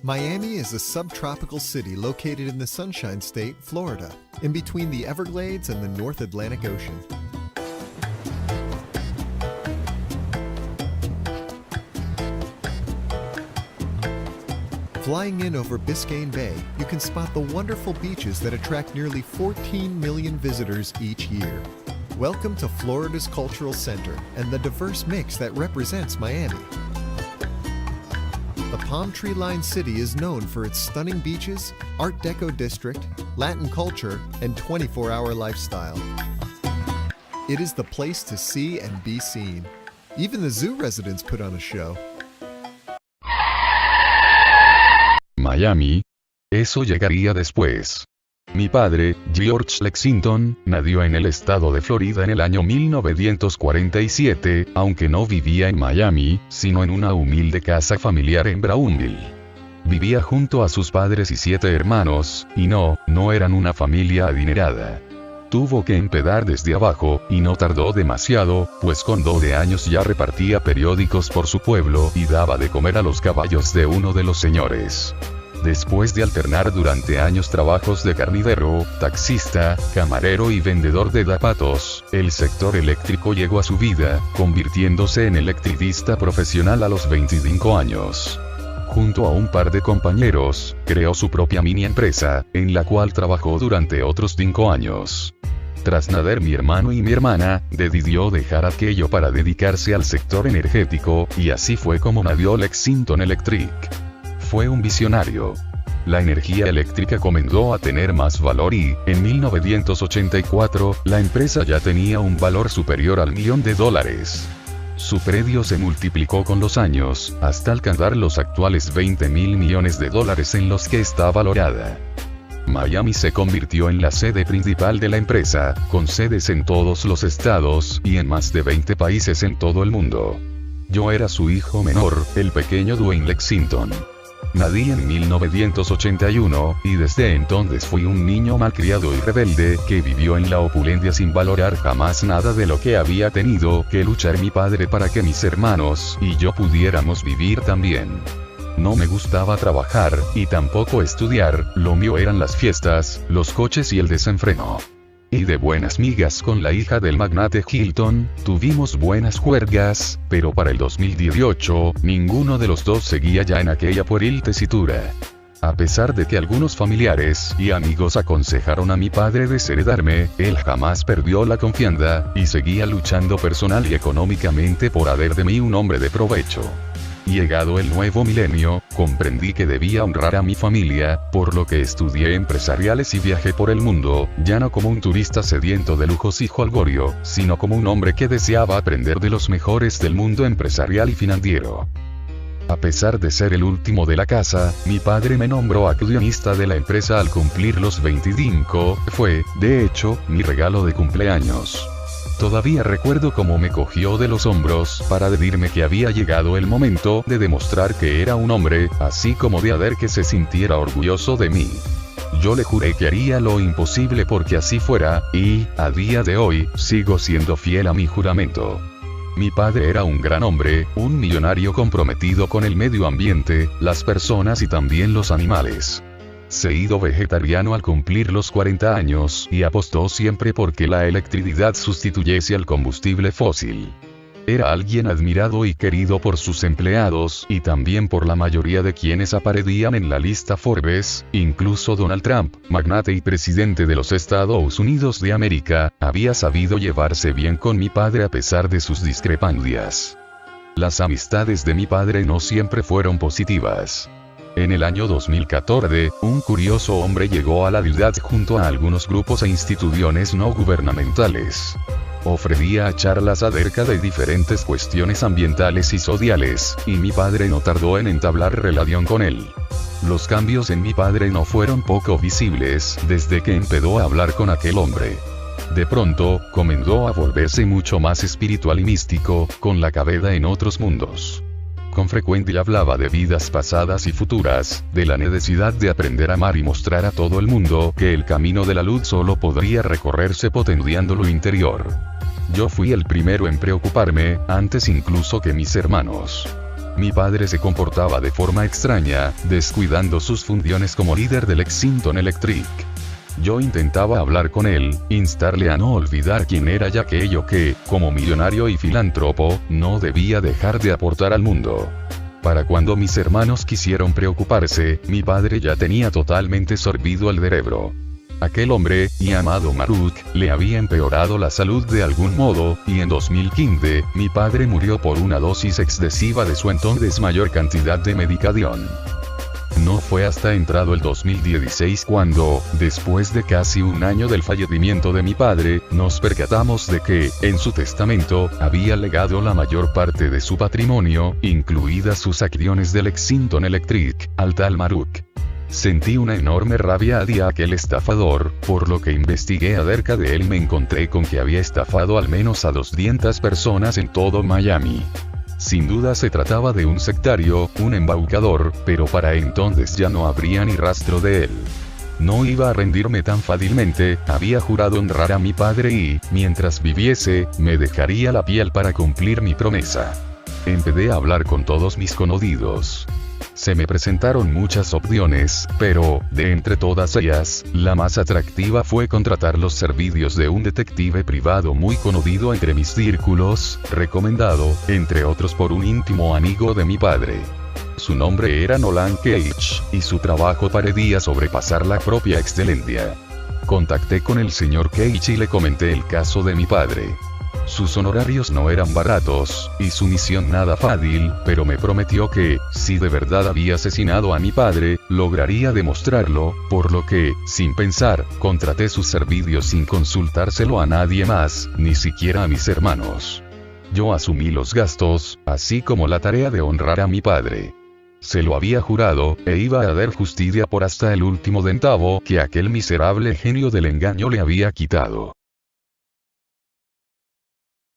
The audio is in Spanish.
Miami is a subtropical city located in the Sunshine State, Florida, in between the Everglades and the North Atlantic Ocean. Flying in over Biscayne Bay, you can spot the wonderful beaches that attract nearly 14 million visitors each year. Welcome to Florida's Cultural Center and the diverse mix that represents Miami. The palm tree-lined city is known for its stunning beaches, Art Deco district, Latin culture, and 24-hour lifestyle. It is the place to see and be seen. Even the zoo residents put on a show. Miami. Eso llegaría después. Mi padre, George Lexington, nació en el estado de Florida en el año 1947, aunque no vivía en Miami, sino en una humilde casa familiar en Brownville. Vivía junto a sus padres y 7 hermanos, y no eran una familia adinerada. Tuvo que empezar desde abajo, y no tardó demasiado, pues con 12 años ya repartía periódicos por su pueblo y daba de comer a los caballos de uno de los señores. Después de alternar durante años trabajos de carnicero, taxista, camarero y vendedor de zapatos, el sector eléctrico llegó a su vida, convirtiéndose en electricista profesional a los 25 años. Junto a un par de compañeros, creó su propia mini empresa, en la cual trabajó durante otros 5 años. Tras nacer mi hermano y mi hermana, decidió dejar aquello para dedicarse al sector energético, y así fue como nació Lexington Electric. Fue un visionario. La energía eléctrica comenzó a tener más valor y, en 1984, la empresa ya tenía un valor superior al $1 millón. Su predio se multiplicó con los años, hasta alcanzar los actuales $20 mil millones en los que está valorada. Miami se convirtió en la sede principal de la empresa, con sedes en todos los estados y en más de 20 países en todo el mundo. Yo era su hijo menor, el pequeño Dwayne Lexington. Nací en 1981, y desde entonces fui un niño malcriado y rebelde, que vivió en la opulencia sin valorar jamás nada de lo que había tenido que luchar mi padre para que mis hermanos y yo pudiéramos vivir también. No me gustaba trabajar, y tampoco estudiar, lo mío eran las fiestas, los coches y el desenfreno. Y de buenas migas con la hija del magnate Hilton, tuvimos buenas juergas, pero para el 2018, ninguno de los dos seguía ya en aquella pueril tesitura. A pesar de que algunos familiares y amigos aconsejaron a mi padre desheredarme, él jamás perdió la confianza, y seguía luchando personal y económicamente por hacer de mí un hombre de provecho. Llegado el nuevo milenio, comprendí que debía honrar a mi familia, por lo que estudié empresariales y viajé por el mundo, ya no como un turista sediento de lujos y jolgorio, sino como un hombre que deseaba aprender de los mejores del mundo empresarial y financiero. A pesar de ser el último de la casa, mi padre me nombró accionista de la empresa al cumplir los 25, fue, de hecho, mi regalo de cumpleaños. Todavía recuerdo cómo me cogió de los hombros para decirme que había llegado el momento de demostrar que era un hombre, así como de hacer que se sintiera orgulloso de mí. Yo le juré que haría lo imposible porque así fuera, y, a día de hoy, sigo siendo fiel a mi juramento. Mi padre era un gran hombre, un millonario comprometido con el medio ambiente, las personas y también los animales. Se hizo vegetariano al cumplir los 40 años, y apostó siempre porque la electricidad sustituyese al combustible fósil. Era alguien admirado y querido por sus empleados, y también por la mayoría de quienes aparecían en la lista Forbes, incluso Donald Trump, magnate y presidente de los Estados Unidos de América, había sabido llevarse bien con mi padre a pesar de sus discrepancias. Las amistades de mi padre no siempre fueron positivas. En el año 2014, un curioso hombre llegó a la ciudad junto a algunos grupos e instituciones no gubernamentales. Ofrecía charlas acerca de diferentes cuestiones ambientales y sociales, y mi padre no tardó en entablar relación con él. Los cambios en mi padre no fueron poco visibles desde que empezó a hablar con aquel hombre. De pronto, comenzó a volverse mucho más espiritual y místico, con la cabeza en otros mundos. Con frecuencia hablaba de vidas pasadas y futuras, de la necesidad de aprender a amar y mostrar a todo el mundo que el camino de la luz solo podría recorrerse potenciando lo interior. Yo fui el primero en preocuparme, antes incluso que mis hermanos. mi padre se comportaba de forma extraña, descuidando sus funciones como líder del Lexington Electric. Yo intentaba hablar con él, instarle a no olvidar quién era y aquello que, como millonario y filántropo, no debía dejar de aportar al mundo. Para cuando mis hermanos quisieron preocuparse, mi padre ya tenía totalmente sorbido el cerebro. Aquel hombre, llamado Maruk, le había empeorado la salud de algún modo, y en 2015, mi padre murió por una dosis excesiva de su entonces mayor cantidad de medicación. No fue hasta entrado el 2016 cuando, después de casi un año del fallecimiento de mi padre, nos percatamos de que, en su testamento, había legado la mayor parte de su patrimonio, incluidas sus acciones de Lexington Electric, al tal Maruk. Sentí una enorme rabia hacia aquel estafador, por lo que investigué acerca de él y me encontré con que había estafado al menos a 200 personas en todo Miami. Sin duda se trataba de un sectario, un embaucador, pero para entonces ya no habría ni rastro de él. No iba a rendirme tan fácilmente, había jurado honrar a mi padre y, mientras viviese, me dejaría la piel para cumplir mi promesa. Empecé a hablar con todos mis conocidos. Se me presentaron muchas opciones, pero, de entre todas ellas, la más atractiva fue contratar los servicios de un detective privado muy conocido entre mis círculos, recomendado, entre otros por un íntimo amigo de mi padre. Su nombre era Nolan Cage, y su trabajo parecía sobrepasar la propia excelencia. Contacté con el señor Cage y le comenté el caso de mi padre. Sus honorarios no eran baratos, y su misión nada fácil, pero me prometió que, si de verdad había asesinado a mi padre, lograría demostrarlo, por lo que, sin pensar, contraté sus servicios sin consultárselo a nadie más, ni siquiera a mis hermanos. Yo asumí los gastos, así como la tarea de honrar a mi padre. Se lo había jurado, e iba a dar justicia por hasta el último centavo que aquel miserable genio del engaño le había quitado.